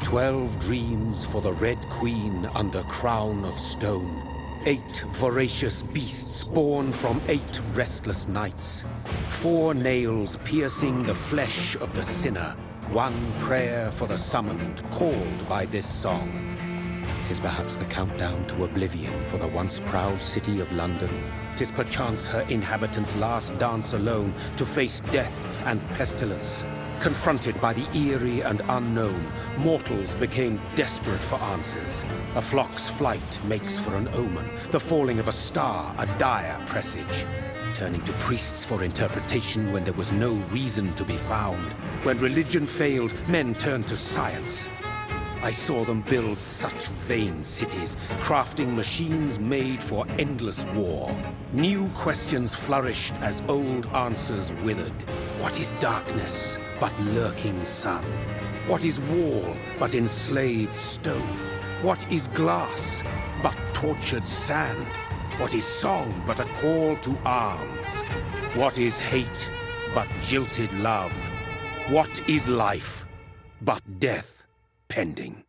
12 dreams for the Red Queen under crown of stone. 8 voracious beasts born from 8 restless nights. 4 nails piercing the flesh of the sinner. 1 prayer for the summoned, called by this song. 'Tis perhaps the countdown to oblivion for the once proud city of London. 'Tis perchance her inhabitants' last dance alone to face death and pestilence. Confronted by the eerie and unknown, mortals became desperate for answers. A flock's flight makes for an omen, the falling of a star a dire presage. Turning to priests for interpretation when there was no reason to be found. When religion failed, men turned to science. I saw them build such vain cities, crafting machines made for endless war. New questions flourished as old answers withered. What is darkness but lurking sun? What is wall but enslaved stone? What is glass but tortured sand? What is song but a call to arms? What is hate but jilted love? What is life but death pending?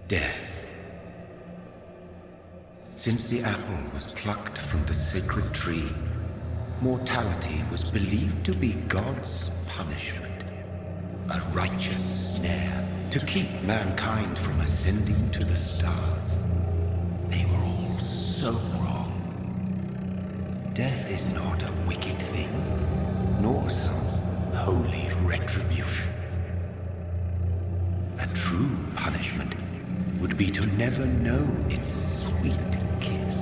Death. Since the apple was plucked from the sacred tree, mortality was believed to be God's punishment. A righteous snare to keep mankind from ascending to the stars. They were all so wrong. Death is not a wicked thing, nor some holy retribution. A true punishment would be to never know its sweet kiss.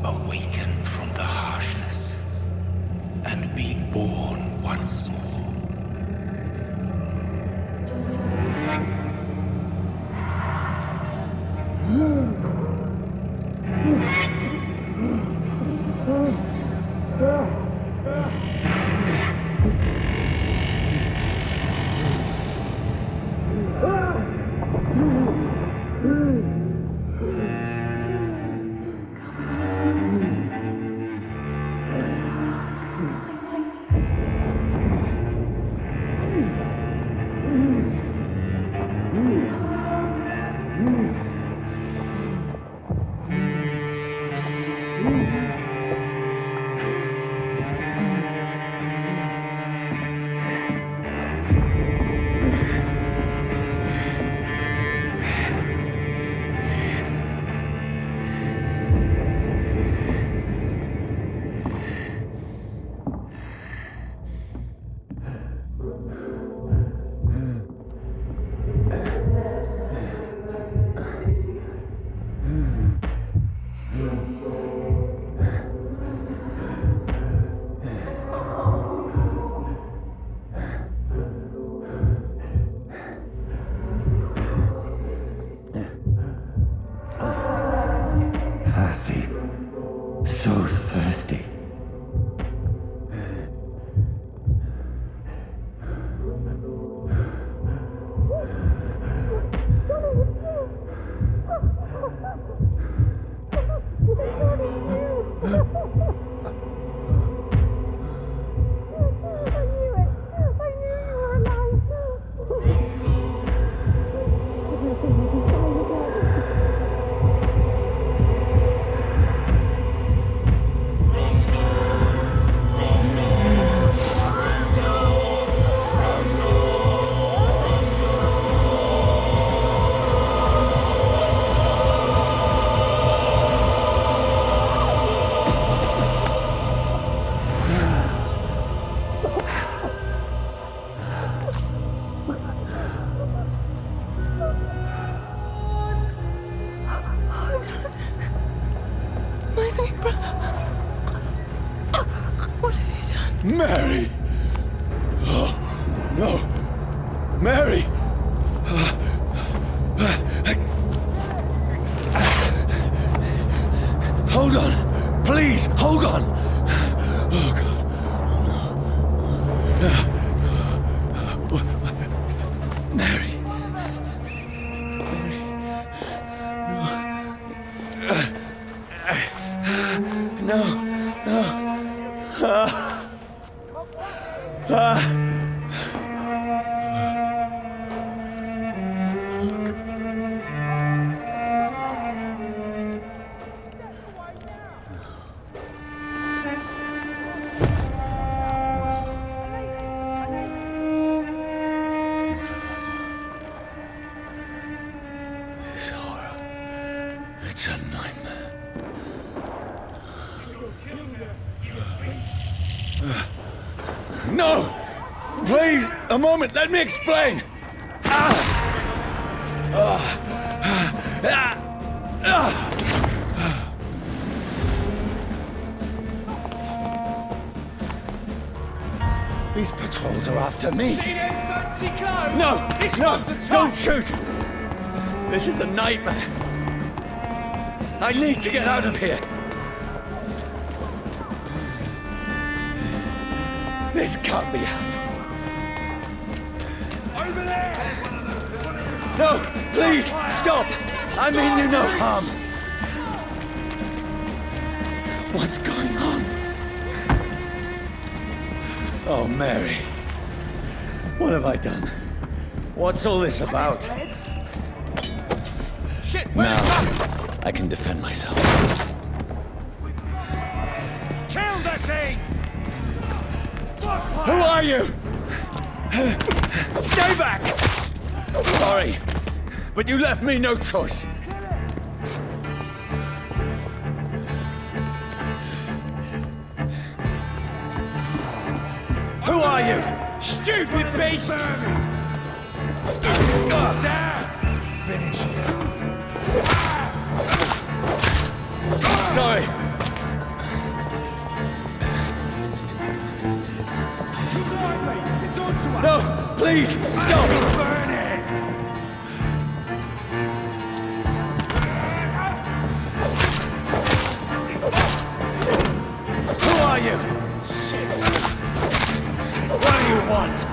Awaken from the harshness and be born once more. Mary! Oh, no! Mary! Hold on! Please, hold on! Oh, God. Oh, no. Mary. Mary. No. No. Please, a moment, let me explain. These patrols are after me. See them fancy clothes? No, This no, one's a don't top. shoot. This is a nightmare. I need to get out of here. This can't be happening. Over there! No, please, stop. I mean you no harm. What's going on? Oh, Mary. What have I done? What's all this about? Shit, where'd it Now, go? I can defend myself. Kill that thing! Who are you? Stay back! Sorry, but you left me no choice. Who are you? Stupid beast! It's down! Finish it. Sorry. Too lively! It's on to us! No, please, stop! Burn it! Who are you? Shit! What do you want?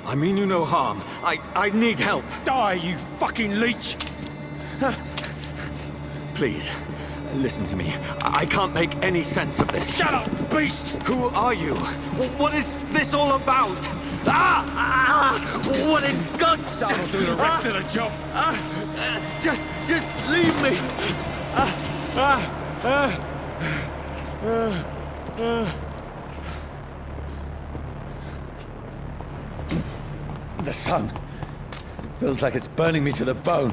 I mean you no harm. I need help. Die, you fucking leech! Please, listen to me. I can't make any sense of this. Shut up, beast! Who are you? What is this all about? What in God's name? That'll do the rest of the job. Just leave me. The sun feels like it's burning me to the bone.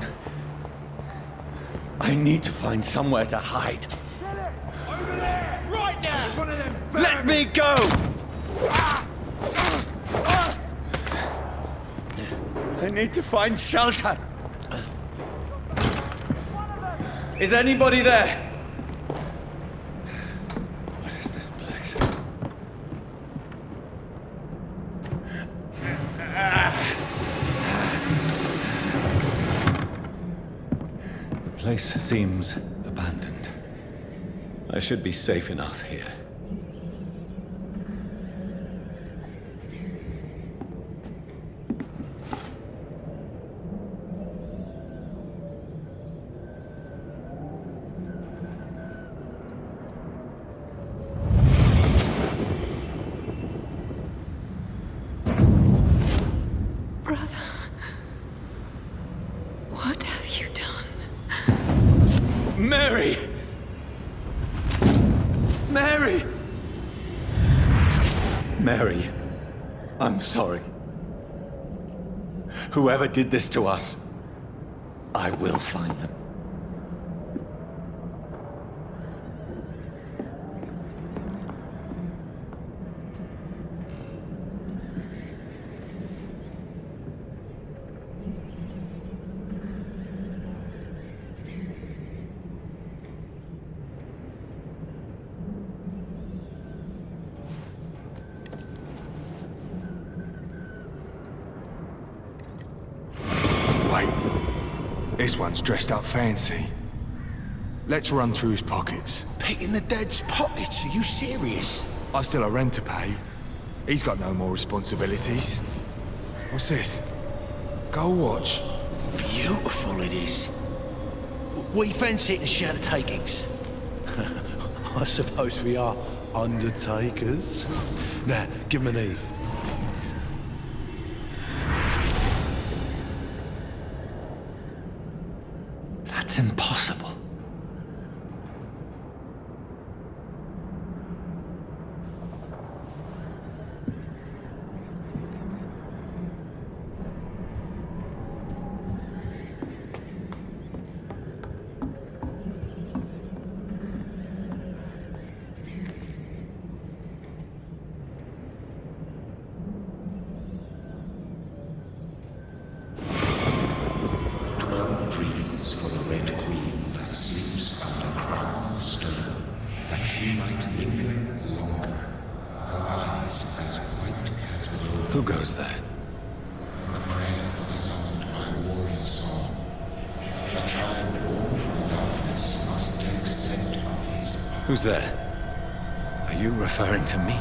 I need to find somewhere to hide. Over there! Right now! It's one of them Let me go! I need to find shelter. Is anybody there? What is this place? The place seems abandoned. I should be safe enough here. Brother, what have you done? Mary! Mary! Mary, I'm sorry. Whoever did this to us, I will find them. Wait. This one's dressed up fancy. Let's run through his pockets. Picking the dead's pockets? Are you serious? I've still a rent to pay. He's got no more responsibilities. What's this? Gold watch. Beautiful it is. We fancy it and share the takings. I suppose we are undertakers. Now, give him an Eve. That's impossible. she might linger longer, her eyes as white as wool. Who goes there? A prayer summoned by warring song. A child born from darkness must take scent of his path. Who's there? Are you referring to me?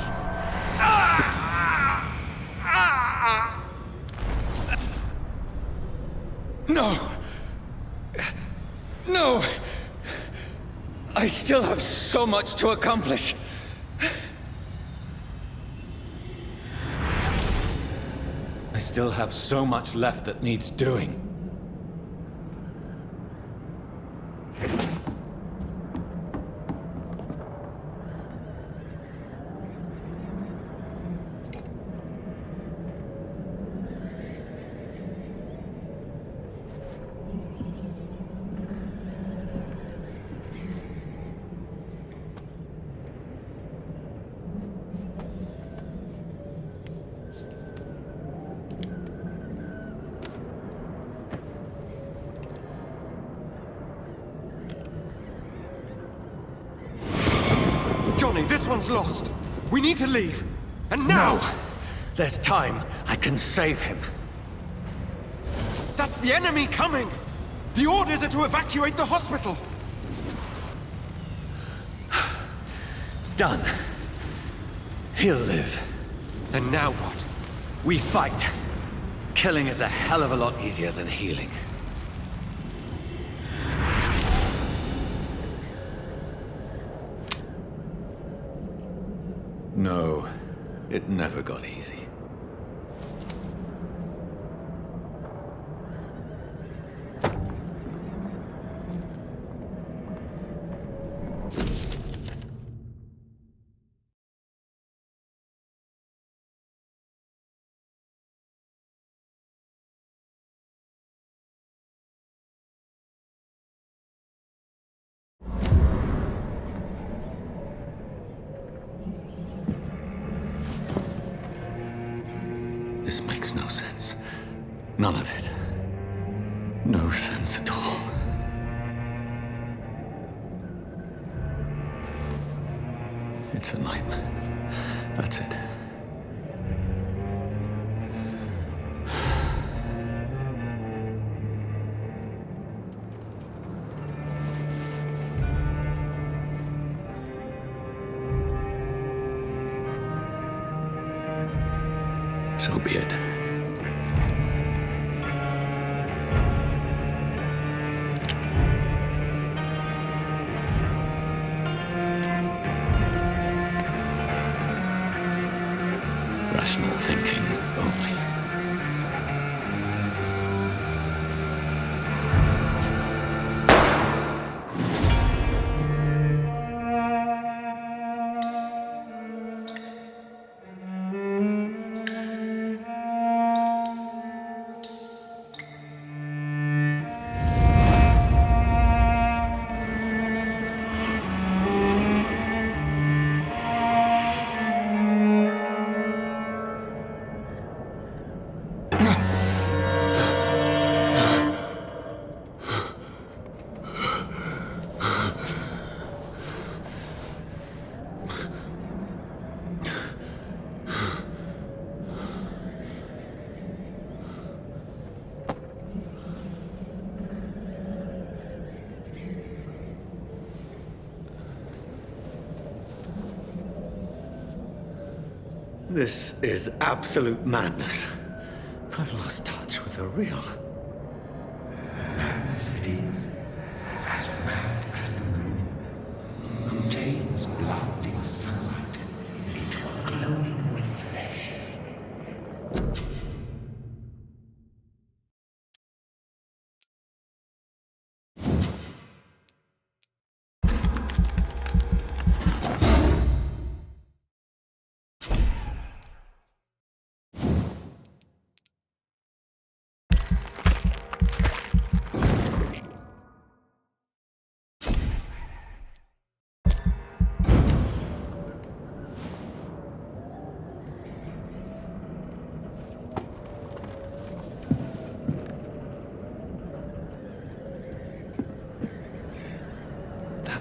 No! No! I still have so much to accomplish. I still have so much left that needs doing. This one's lost. We need to leave. And now! No! There's time. I can save him. That's the enemy coming! The orders are to evacuate the hospital! Done. He'll live. And now what? We fight. Killing is a hell of a lot easier than healing. No, it never got easy. This makes no sense. None of it. No sense at all. It's a nightmare. That's it. So be it. Rational thinking only. This is absolute madness. I've lost touch with the real. Madness it is, as mad as the moon, who takes blinding sunlight into a glowing reflection.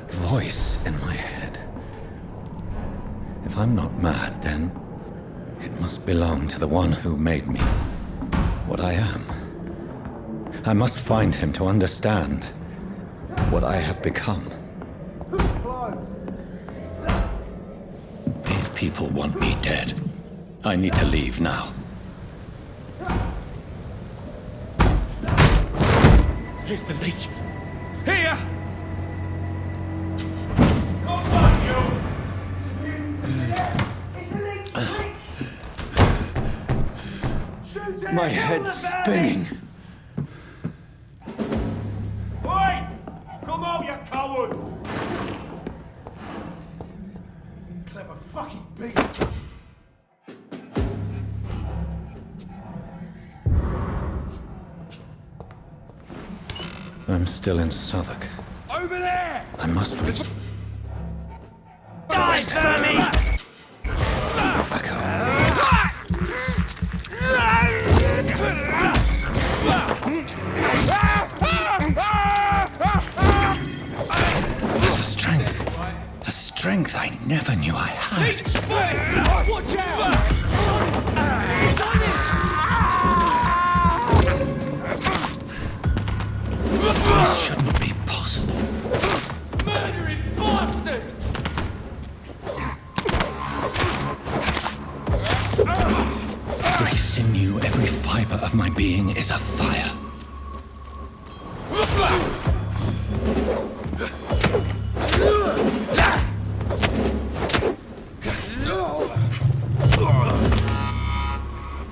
Voice in my head. If I'm not mad, then it must belong to the one who made me what I am. I must find him to understand what I have become. These people want me dead. I need to leave now. Here's the leech. Here! My head's spinning. Oi! Come out, you coward! Clever fucking beast! I'm still in Southwark. Over there! I must reach... Die, vermin! back home. There's a strength I never knew I had. Watch out! This shouldn't be possible. Murdering bastard! Every sinew, every fiber of my being is afire.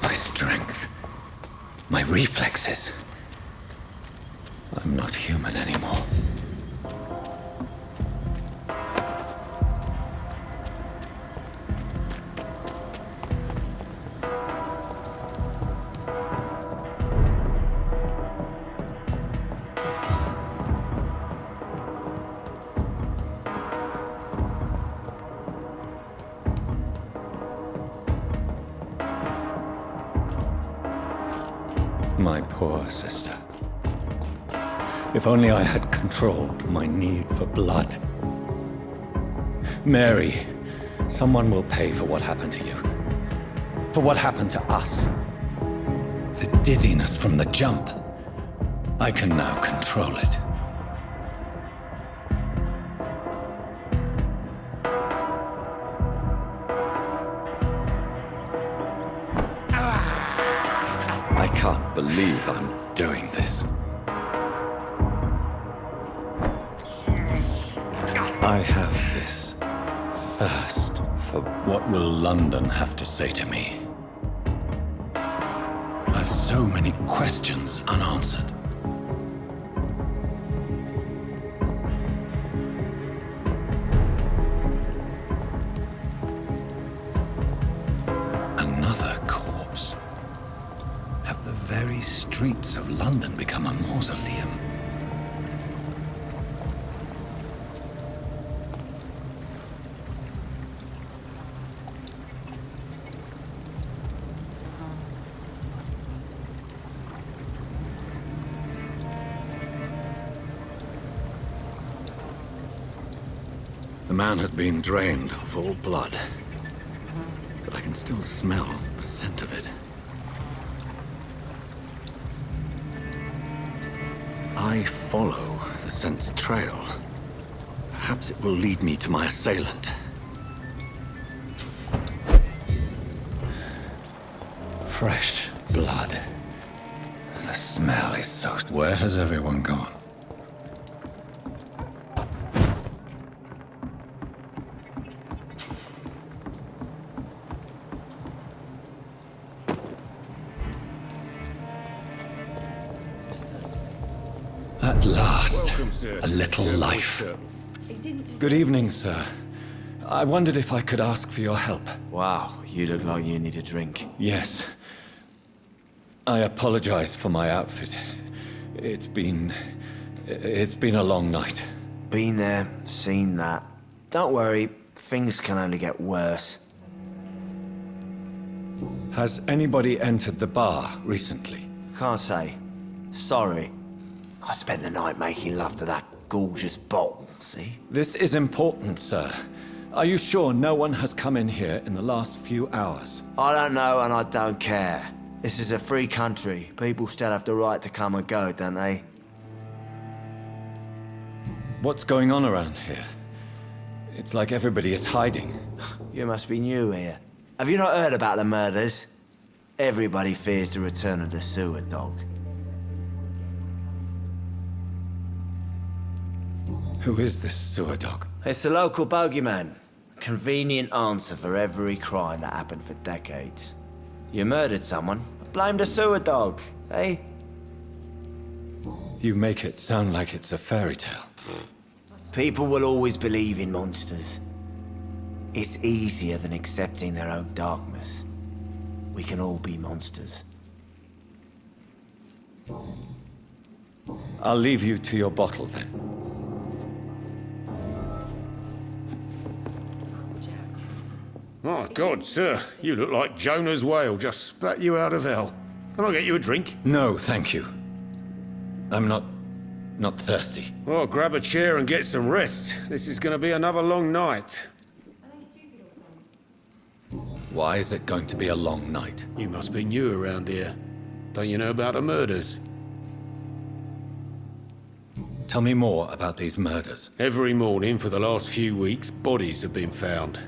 My strength, my reflexes. I'm not human anymore. My poor sister. If only I had controlled my need for blood. Mary, someone will pay for what happened to you. For what happened to us. The dizziness from the jump. I can now control it. I can't believe I'm doing this. I have this thirst for what will London have to say to me. I've so many questions unanswered. Another corpse. Have the very streets of London become a mausoleum? The man has been drained of all blood, but I can still smell the scent of it. I follow the scent's trail. Perhaps it will lead me to my assailant. Fresh blood. The smell is so... Where has everyone gone? At last, a little life. Good evening, sir. I wondered if I could ask for your help. Wow, you look like you need a drink. Yes. I apologize for my outfit. It's been a long night. Been there, seen that. Don't worry, things can only get worse. Has anybody entered the bar recently? Can't say. Sorry. I spent the night making love to that gorgeous bottle, see? This is important, sir. Are you sure no one has come in here in the last few hours? I don't know and I don't care. This is a free country. People still have the right to come and go, don't they? What's going on around here? It's like everybody is hiding. You must be new here. Have you not heard about the murders? Everybody fears the return of the sewer dog. Who is this sewer dog? It's the local bogeyman. Convenient answer for every crime that happened for decades. You murdered someone, blame the sewer dog, eh? You make it sound like it's a fairy tale. People will always believe in monsters. It's easier than accepting their own darkness. We can all be monsters. I'll leave you to your bottle then. My God, sir, you look like Jonah's whale just spat you out of hell. Can I get you a drink? No, thank you. I'm not thirsty. Well, grab a chair and get some rest. This is going to be another long night. Why is it going to be a long night? You must be new around here. Don't you know about the murders? Tell me more about these murders. Every morning for the last few weeks, bodies have been found.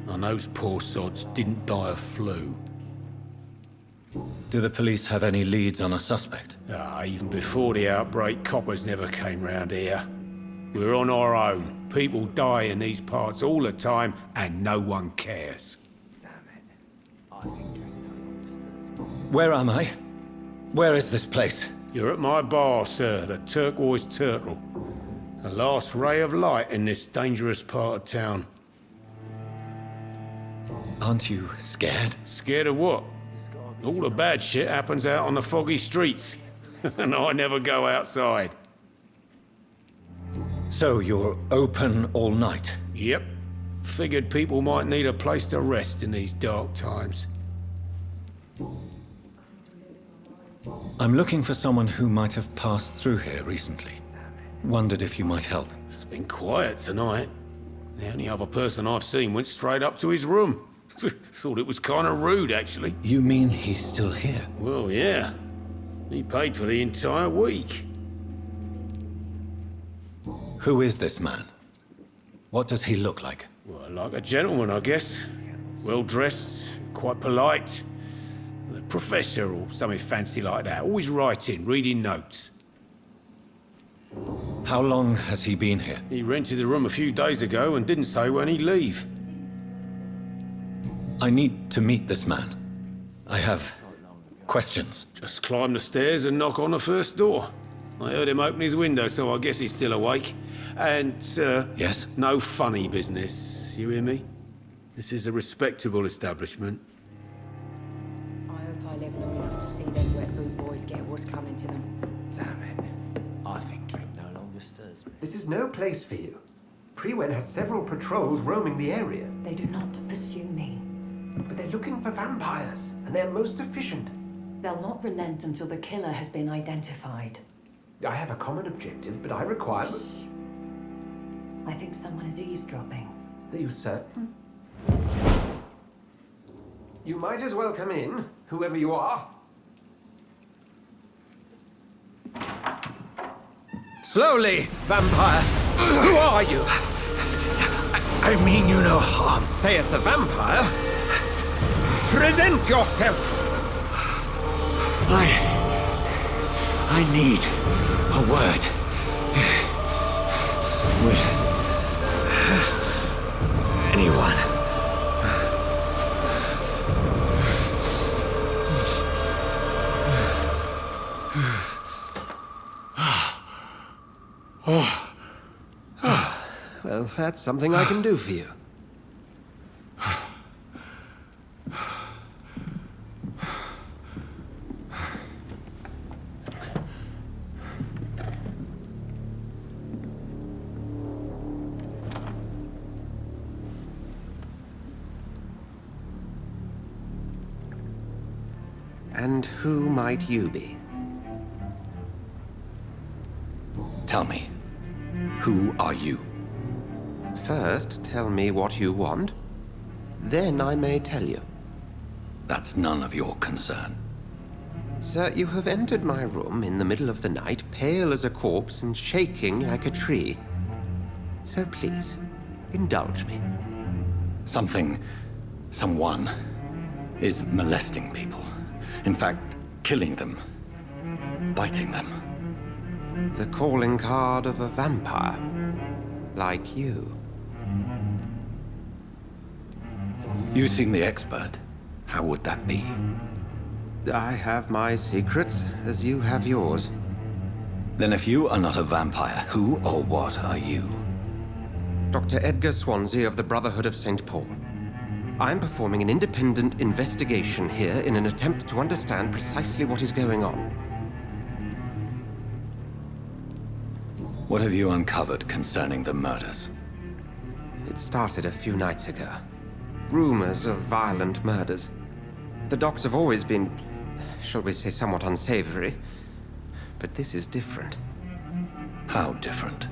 And those poor sods didn't die of flu. Do the police have any leads on a suspect? Even before the outbreak, coppers never came round here. We're on our own. People die in these parts all the time, and no one cares. Where am I? Where is this place? You're at my bar, sir, the Turquoise Turtle. The last ray of light in this dangerous part of town. Aren't you scared? Scared of what? All the bad shit happens out on the foggy streets. And I never go outside. So you're open all night? Yep. Figured people might need a place to rest in these dark times. I'm looking for someone who might have passed through here recently. Wondered if you might help. It's been quiet tonight. The only other person I've seen went straight up to his room. Thought it was kind of rude, actually. You mean he's still here? Well, yeah. He paid for the entire week. Who is this man? What does he look like? Well, like a gentleman, I guess. Well-dressed, quite polite. A professor or something fancy like that. Always writing, reading notes. How long has he been here? He rented the room a few days ago and didn't say when he'd leave. I need to meet this man. I have questions. Just climb the stairs and knock on the first door. I heard him open his window, so I guess he's still awake. And, sir... Yes? No funny business, you hear me? This is a respectable establishment. I hope I live long enough to see them wet boot boys get what's coming to them. Damn it. I think drink no longer stirs me. This is no place for you. Priwen has several patrols roaming the area. They do not pursue me. But they're looking for vampires, and they're most efficient. They'll not relent until the killer has been identified. I have a common objective, but I require... I think someone is eavesdropping. Are you certain? You might as well come in, whoever you are. Slowly, vampire! Who are you? I mean you no harm. Saith the vampire. Present yourself! I need a word. With anyone. Well, that's something I can do for you. And who might you be? Tell me, who are you? First, tell me what you want. Then I may tell you. That's none of your concern. Sir, you have entered my room in the middle of the night, pale as a corpse and shaking like a tree. So please, indulge me. Someone is molesting people. In fact, killing them. Biting them. The calling card of a vampire. Like you. You seem the expert. How would that be? I have my secrets, as you have yours. Then if you are not a vampire, who or what are you? Dr. Edgar Swansea of the Brotherhood of St. Paul. I'm performing an independent investigation here in an attempt to understand precisely what is going on. What have you uncovered concerning the murders? It started a few nights ago. Rumors of violent murders. The docs have always been, shall we say, somewhat unsavory. But this is different. How different?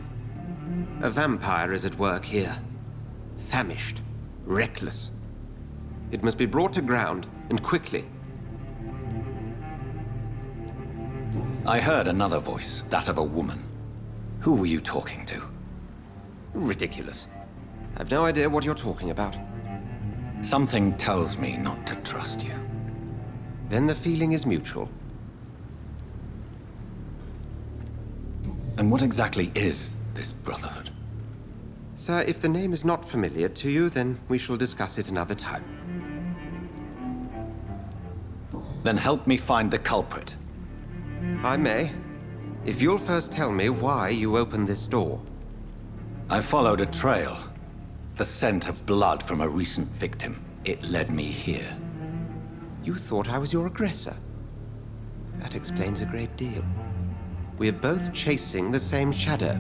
A vampire is at work here. Famished. Reckless. It must be brought to ground, and quickly. I heard another voice, that of a woman. Who were you talking to? Ridiculous. I've no idea what you're talking about. Something tells me not to trust you. Then the feeling is mutual. And what exactly is this Brotherhood? Sir, if the name is not familiar to you, then we shall discuss it another time. Then help me find the culprit. I may. If you'll first tell me why you opened this door. I followed a trail. The scent of blood from a recent victim. It led me here. You thought I was your aggressor. That explains a great deal. We're both chasing the same shadow.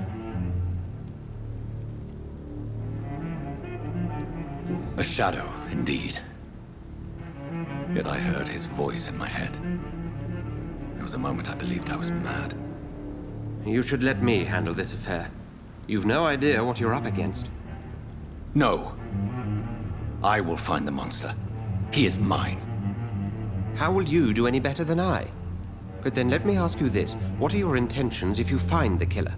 A shadow, indeed. Yet I heard his voice in my head. There was a moment I believed I was mad. You should let me handle this affair. You've no idea what you're up against. No. I will find the monster. He is mine. How will you do any better than I? But then let me ask you this. What are your intentions if you find the killer?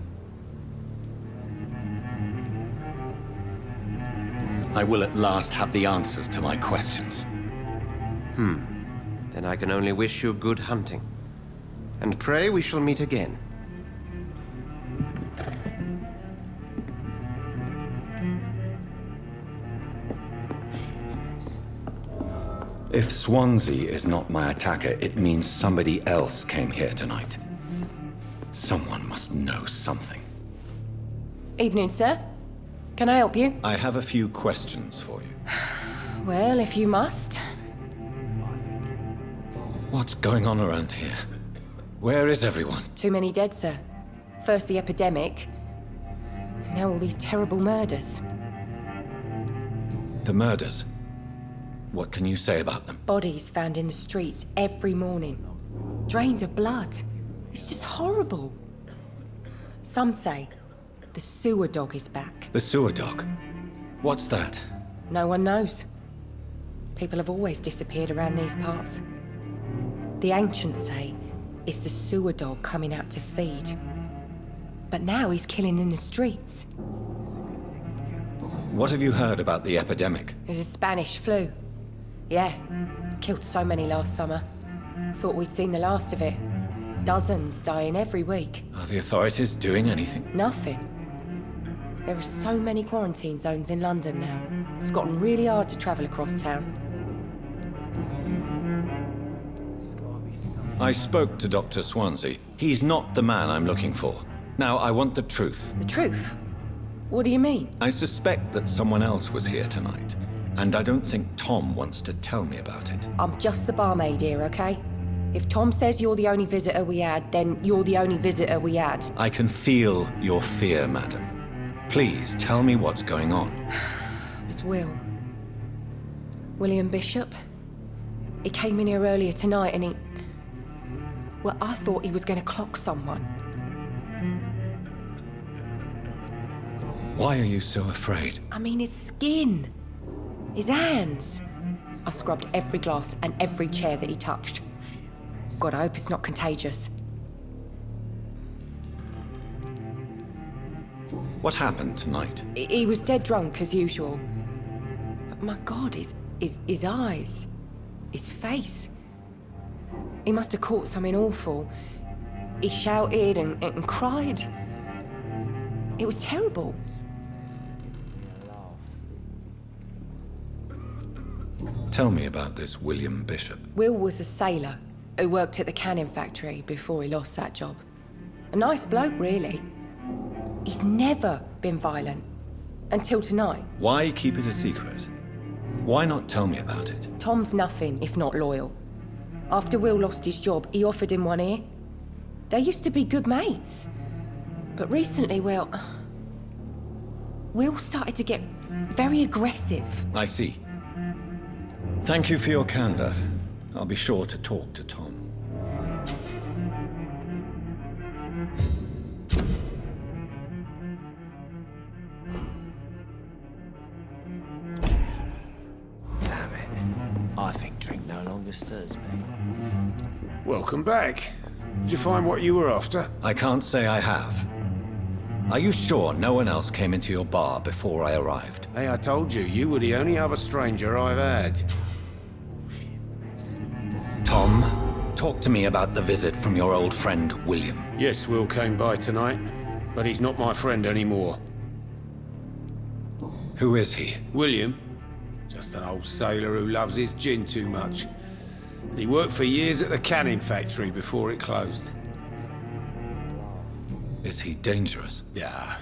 I will at last have the answers to my questions. Then I can only wish you good hunting. And pray we shall meet again. If Swansea is not my attacker, it means somebody else came here tonight. Someone must know something. Evening, sir. Can I help you? I have a few questions for you. Well, if you must. What's going on around here? Where is everyone? Too many dead, sir. First the epidemic, now all these terrible murders. The murders? What can you say about them? Bodies found in the streets every morning. Drained of blood. It's just horrible. Some say the sewer dog is back. The sewer dog? What's that? No one knows. People have always disappeared around these parts. The ancients say it's the sewer dog coming out to feed. But now he's killing in the streets. What have you heard about the epidemic? There's a Spanish flu. Yeah, killed so many last summer. Thought we'd seen the last of it. Dozens dying every week. Are the authorities doing anything? Nothing. There are so many quarantine zones in London now. It's gotten really hard to travel across town. I spoke to Dr. Swansea. He's not the man I'm looking for. Now, I want the truth. The truth? What do you mean? I suspect that someone else was here tonight. And I don't think Tom wants to tell me about it. I'm just the barmaid here, okay? If Tom says you're the only visitor we had, then you're the only visitor we had. I can feel your fear, madam. Please, tell me what's going on. It's Will. William Bishop. He came in here earlier tonight and he... Well, I thought he was going to clock someone. Why are you so afraid? I mean, his skin. His hands. I scrubbed every glass and every chair that he touched. God, I hope it's not contagious. What happened tonight? He was dead drunk, as usual. But my God, his eyes. His face. He must have caught something awful. He shouted and cried. It was terrible. Tell me about this William Bishop. Will was a sailor who worked at the canning factory before he lost that job. A nice bloke, really. He's never been violent. Until tonight. Why keep it a secret? Why not tell me about it? Tom's nothing if not loyal. After Will lost his job, he offered him one ear. They used to be good mates. But recently, Will started to get very aggressive. I see. Thank you for your candor. I'll be sure to talk to Tom. Damn it. I think drink no longer stirs me. Welcome back. Did you find what you were after? I can't say I have. Are you sure no one else came into your bar before I arrived? Hey, I told you, you were the only other stranger I've had. Tom, talk to me about the visit from your old friend, William. Yes, Will came by tonight, but he's not my friend anymore. Who is he? William? Just an old sailor who loves his gin too much. He worked for years at the canning factory before it closed. Is he dangerous? Yeah.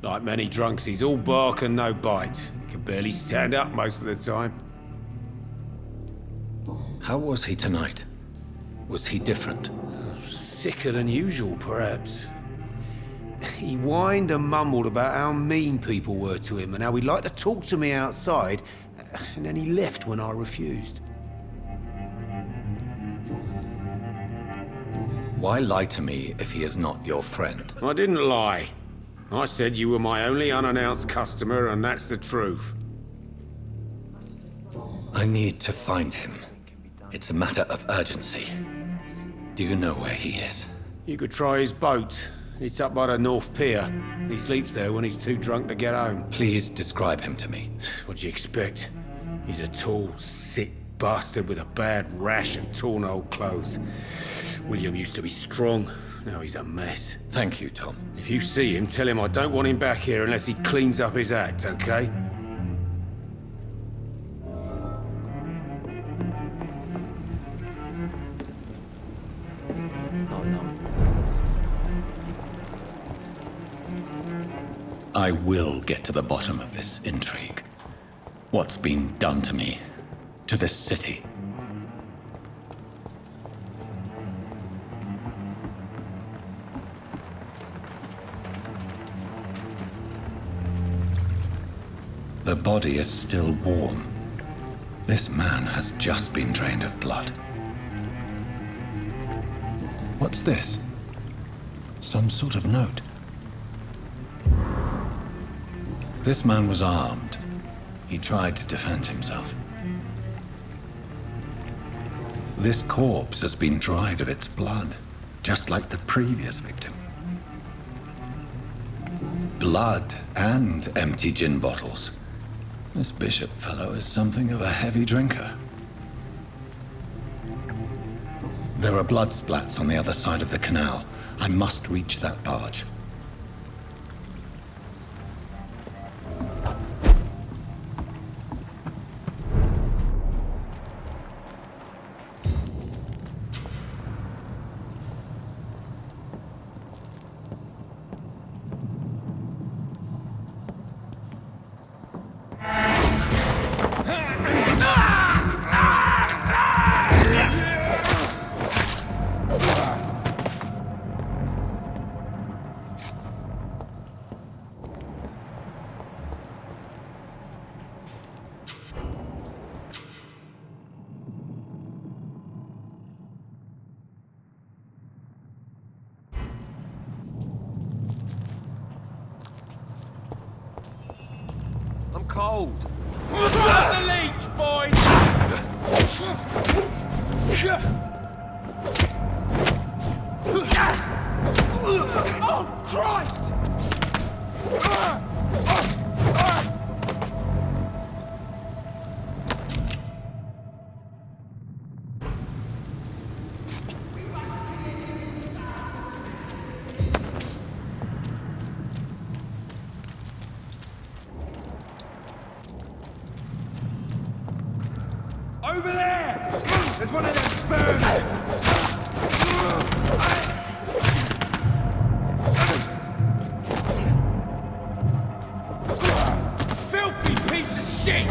Like many drunks, he's all bark and no bite. He can barely stand up most of the time. How was he tonight? Was he different? Sicker than usual, perhaps. He whined and mumbled about how mean people were to him and how he'd like to talk to me outside, and then he left when I refused. Why lie to me if he is not your friend? I didn't lie. I said you were my only unannounced customer, and that's the truth. I need to find him. It's a matter of urgency. Do you know where he is? You could try his boat. It's up by the North Pier. He sleeps there when he's too drunk to get home. Please describe him to me. What'd you expect? He's a tall, sick bastard with a bad rash and torn old clothes. William used to be strong. Now he's a mess. Thank you, Tom. If you see him, tell him I don't want him back here unless he cleans up his act, okay? Oh, no. I will get to the bottom of this intrigue. What's been done to me, to this city. The body is still warm. This man has just been drained of blood. What's this? Some sort of note. This man was armed. He tried to defend himself. This corpse has been dried of its blood, just like the previous victim. Blood and empty gin bottles. This Bishop fellow is something of a heavy drinker. There are blood splats on the other side of the canal. I must reach that barge. cold. Stop the leech, boys! Oh, Christ! Over there! There's one of them birds! Filthy piece of shit!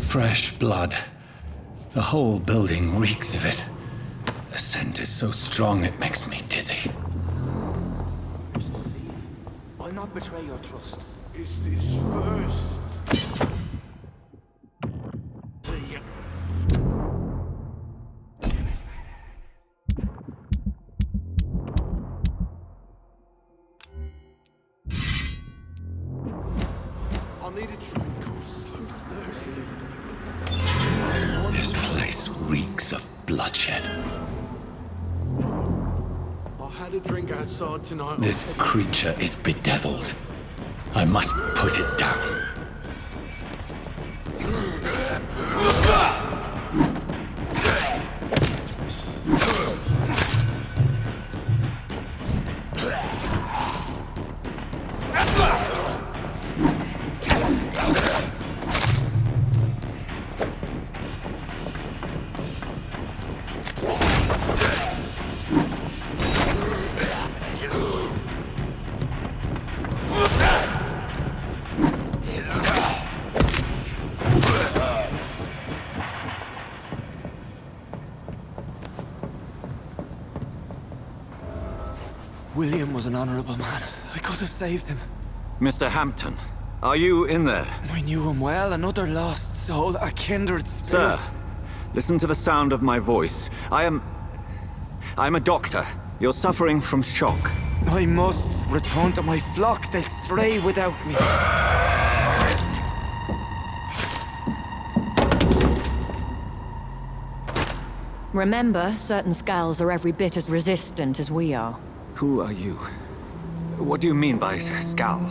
Fresh blood. The whole building reeks of it. The scent is so strong it makes me dizzy. I'll not betray your trust. Is this first? I need a drink. I'm so thirsty. This place reeks of bloodshed. I had a drink outside tonight. This creature is bedeviled. I must put it down. William was an honorable man. I could have saved him. Mr. Hampton, are you in there? I knew him well, another lost soul, a kindred spirit. Sir, listen to the sound of my voice. I'm a doctor. You're suffering from shock. I must return to my flock. They'll stray without me. Remember, certain skulls are every bit as resistant as we are. Who are you? What do you mean by scowl?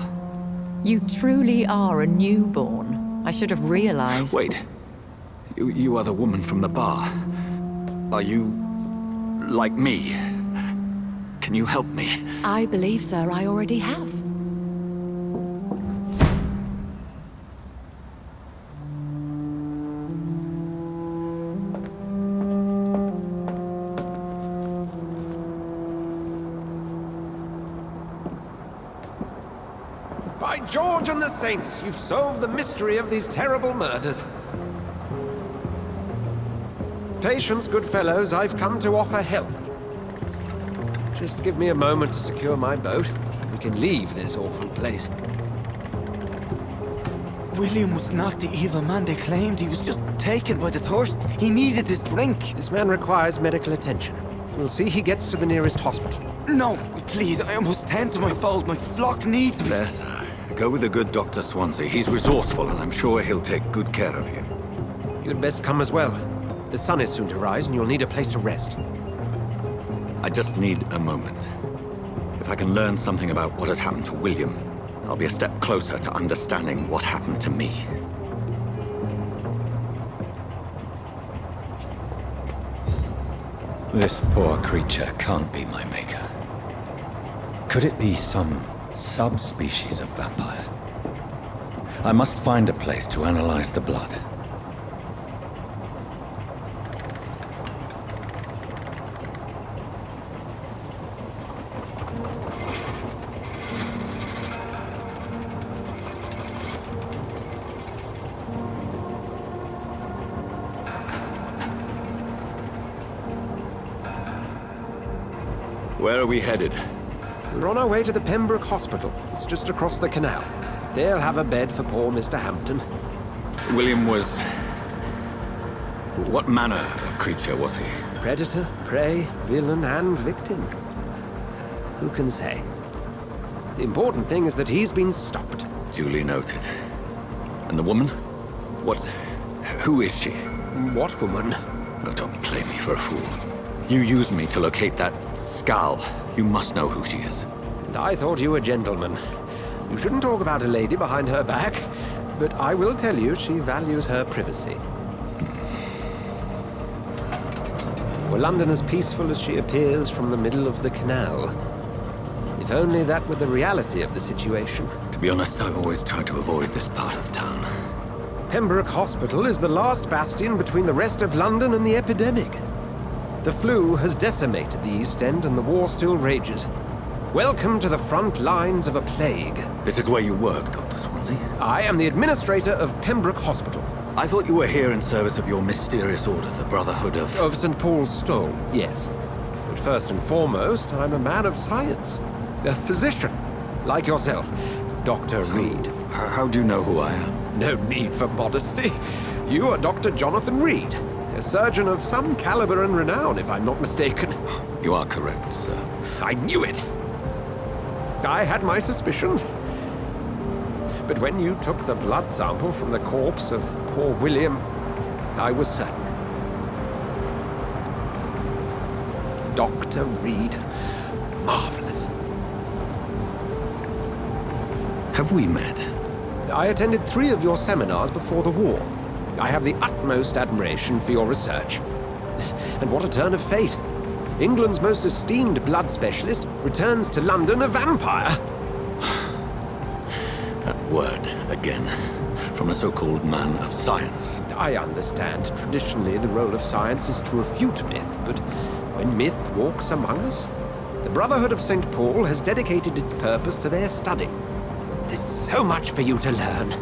You truly are a newborn. I should have realized. Wait. You are the woman from the bar. Are you like me? Can you help me? I believe, sir, I already have. By George and the Saints, you've solved the mystery of these terrible murders. Patience, good fellows, I've come to offer help. Just give me a moment to secure my boat. We can leave this awful place. William was not the evil man they claimed. He was just taken by the thirst. He needed this drink. This man requires medical attention. We'll see he gets to the nearest hospital. No, please, I must tend to my fold. My flock needs me. There, sir. Go with the good Dr. Swansea. He's resourceful, and I'm sure he'll take good care of you. You'd best come as well. The sun is soon to rise, and you'll need a place to rest. I just need a moment. If I can learn something about what has happened to William, I'll be a step closer to understanding what happened to me. This poor creature can't be my maker. Could it be some subspecies of vampire? I must find a place to analyze the blood. Where are we headed? We're on our way to the Pembroke Hospital. It's just across the canal. They'll have a bed for poor Mr. Hampton. William was... What manner of creature was he? Predator, prey, villain, and victim. Who can say? The important thing is that he's been stopped. Duly noted. And the woman? What... Who is she? What woman? Oh, don't play me for a fool. You used me to locate that skull. You must know who she is. And I thought you a gentleman. You shouldn't talk about a lady behind her back, but I will tell you she values her privacy. Were London as peaceful as she appears from the middle of the canal? If only that were the reality of the situation. To be honest, I've always tried to avoid this part of town. Pembroke Hospital is the last bastion between the rest of London and the epidemic. The flu has decimated the East End and the war still rages. Welcome to the front lines of a plague. This is where you work, Dr. Swansea? I am the administrator of Pembroke Hospital. I thought you were here in service of your mysterious order, the Brotherhood of... Of St. Paul's Stole, yes. But first and foremost, I'm a man of science. A physician, like yourself, Dr. Reid. How do you know who I am? No need for modesty. You are Dr. Jonathan Reid, a surgeon of some caliber and renown, if I'm not mistaken. You are correct, sir. I knew it! I had my suspicions. But when you took the blood sample from the corpse of poor William, I was certain. Dr. Reid. Marvelous. Have we met? I attended 3 of your seminars before the war. I have the utmost admiration for your research. And what a turn of fate. England's most esteemed blood specialist returns to London a vampire. That word, again. From a so-called man of science. I understand. Traditionally, the role of science is to refute myth, but when myth walks among us, the Brotherhood of St. Paul has dedicated its purpose to their study. There's so much for you to learn.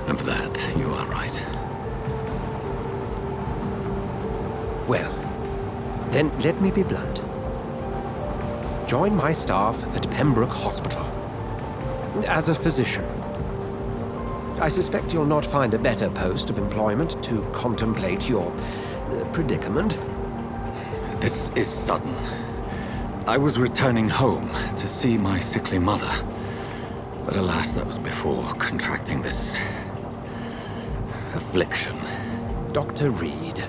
And for that, you are right. Well, then let me be blunt. Join my staff at Pembroke Hospital. As a physician. I suspect you'll not find a better post of employment to contemplate your predicament. This is sudden. I was returning home to see my sickly mother. But alas, that was before contracting this... affliction. Dr. Reid,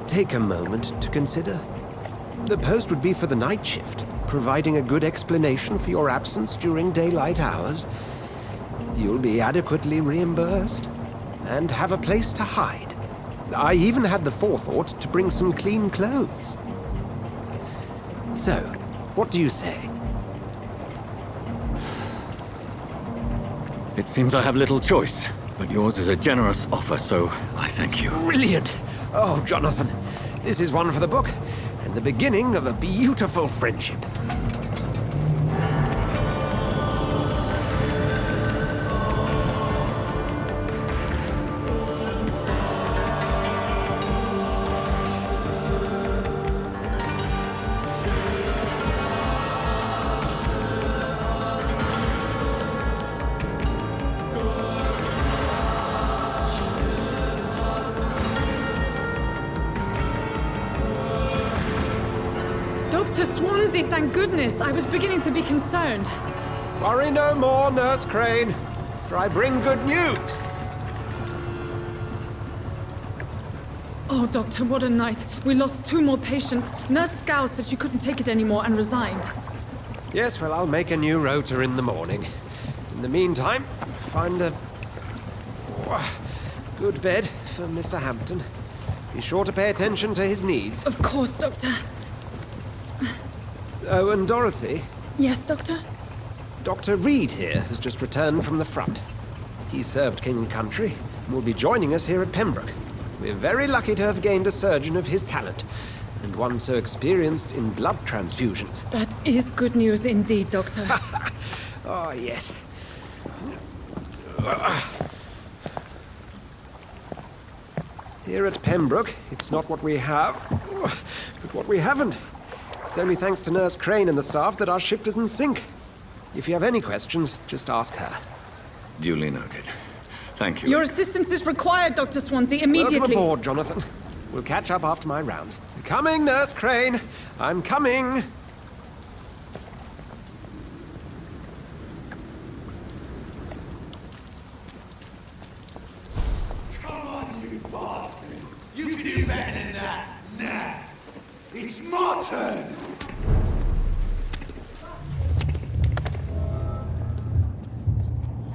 take a moment to consider. The post would be for the night shift, providing a good explanation for your absence during daylight hours. You'll be adequately reimbursed, and have a place to hide. I even had the forethought to bring some clean clothes. So, what do you say? It seems I have little choice, but yours is a generous offer, so I thank you. Brilliant! Oh, Jonathan, this is one for the book, and the beginning of a beautiful friendship. Dr. Swansea, thank goodness. I was beginning to be concerned. Worry no more, Nurse Crane, for I bring good news. Oh, Doctor, what a night. We lost 2 more patients. Nurse Scow said she couldn't take it anymore and resigned. Yes, well, I'll make a new rota in the morning. In the meantime, find a good bed for Mr. Hampton. Be sure to pay attention to his needs. Of course, Doctor. Oh, and Dorothy? Yes, Doctor? Dr. Reid here has just returned from the front. He served King and Country and will be joining us here at Pembroke. We're very lucky to have gained a surgeon of his talent, and one so experienced in blood transfusions. That is good news indeed, Doctor. Oh, yes. Here at Pembroke, it's not what we have, but what we haven't. It's only thanks to Nurse Crane and the staff that our ship doesn't sink. If you have any questions, just ask her. Duly noted. Thank you. Your assistance is required, Dr. Swansea, immediately. Welcome aboard, Jonathan. We'll catch up after my rounds. Coming, Nurse Crane. I'm coming. Come on, you bastard. You can do better than that. Nah. It's my turn.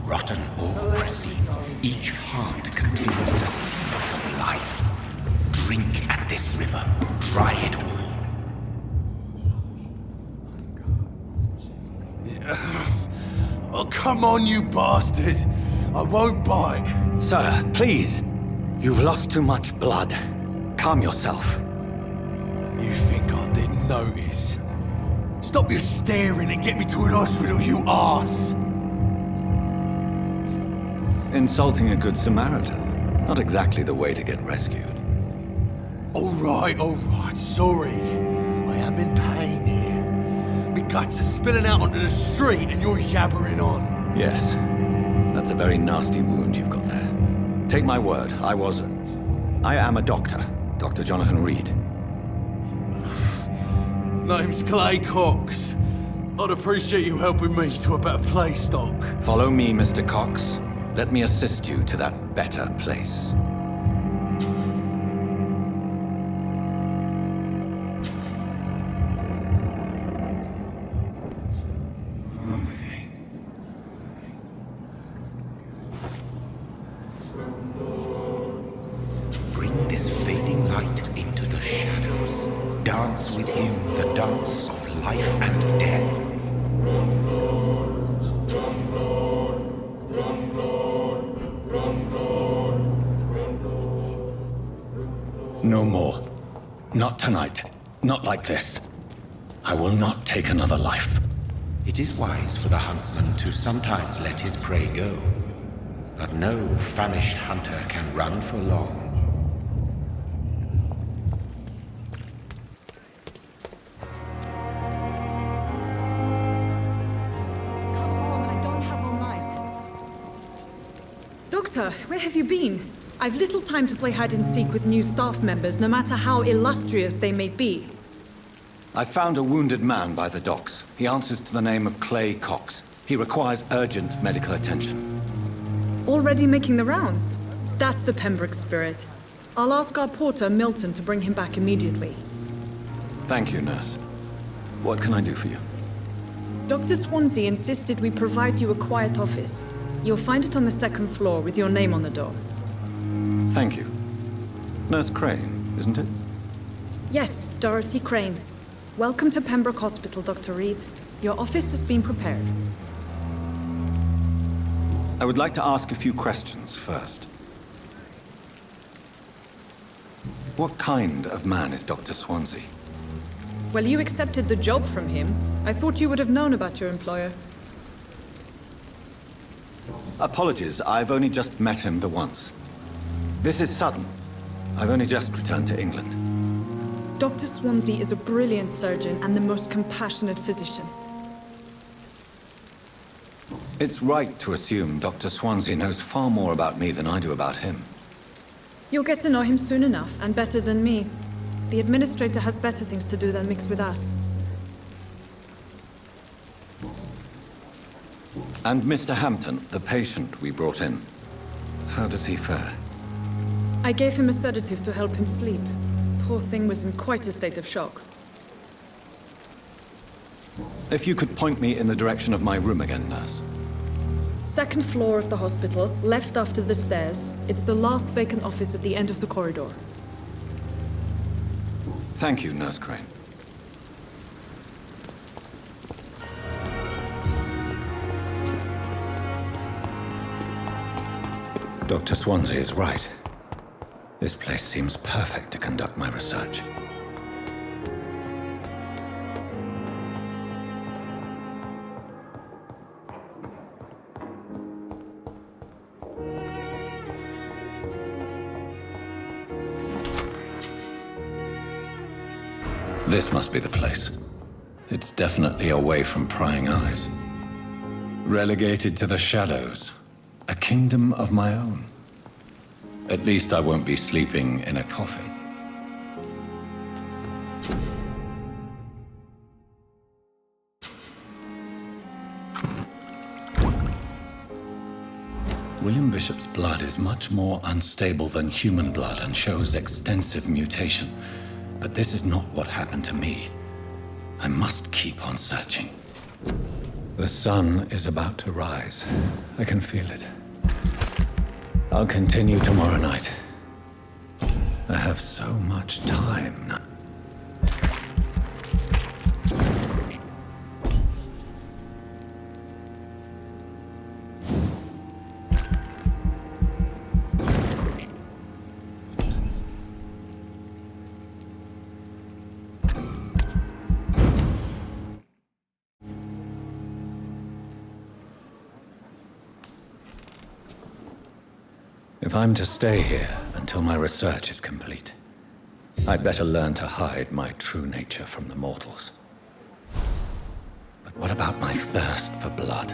Rotten or pristine, each heart contains the seeds of life. Drink at this river, dry it all. Oh, come on, you bastard. I won't bite. Sir, please. You've lost too much blood. Calm yourself. You think I didn't notice? Stop your staring and get me to an hospital, you arse! Insulting a good Samaritan. Not exactly the way to get rescued. All right, sorry. I am in pain here. My guts are spilling out onto the street and you're yabbering on. Yes. That's a very nasty wound you've got there. Take my word, I am a doctor. Dr. Jonathan Reid. Name's Clay Cox. I'd appreciate you helping me to a better place, Doc. Follow me, Mr. Cox. Let me assist you to that better place. Bring this fading light into the shadows. Dance with him the dance of life and death. No more. Not tonight. Not like this. I will not take another life. It is wise for the huntsman to sometimes let his prey go. But no famished hunter can run for long. Doctor, where have you been? I've little time to play hide-and-seek with new staff members, no matter how illustrious they may be. I found a wounded man by the docks. He answers to the name of Clay Cox. He requires urgent medical attention. Already making the rounds? That's the Pembroke spirit. I'll ask our porter, Milton, to bring him back immediately. Thank you, nurse. What can I do for you? Dr. Swansea insisted we provide you a quiet office. You'll find it on the second floor with your name on the door. Thank you. Nurse Crane, isn't it? Yes, Dorothy Crane. Welcome to Pembroke Hospital, Dr. Reid. Your office has been prepared. I would like to ask a few questions first. What kind of man is Dr. Swansea? Well, you accepted the job from him. I thought you would have known about your employer. Apologies, I've only just met him the once. This is sudden. I've only just returned to England. Dr. Swansea is a brilliant surgeon and the most compassionate physician. It's right to assume Dr. Swansea knows far more about me than I do about him. You'll get to know him soon enough, and better than me. The administrator has better things to do than mix with us. And Mr. Hampton, the patient we brought in. How does he fare? I gave him a sedative to help him sleep. Poor thing was in quite a state of shock. If you could point me in the direction of my room again, nurse. Second floor of the hospital, left after the stairs. It's the last vacant office at the end of the corridor. Thank you, Nurse Crane. Dr. Swansea is right. This place seems perfect to conduct my research. This must be the place. It's definitely away from prying eyes. Relegated to the shadows. A kingdom of my own. At least I won't be sleeping in a coffin. William Bishop's blood is much more unstable than human blood and shows extensive mutation. But this is not what happened to me. I must keep on searching. The sun is about to rise. I can feel it. I'll continue tomorrow night. I have so much time now. If I'm to stay here until my research is complete, I'd better learn to hide my true nature from the mortals. But what about my thirst for blood?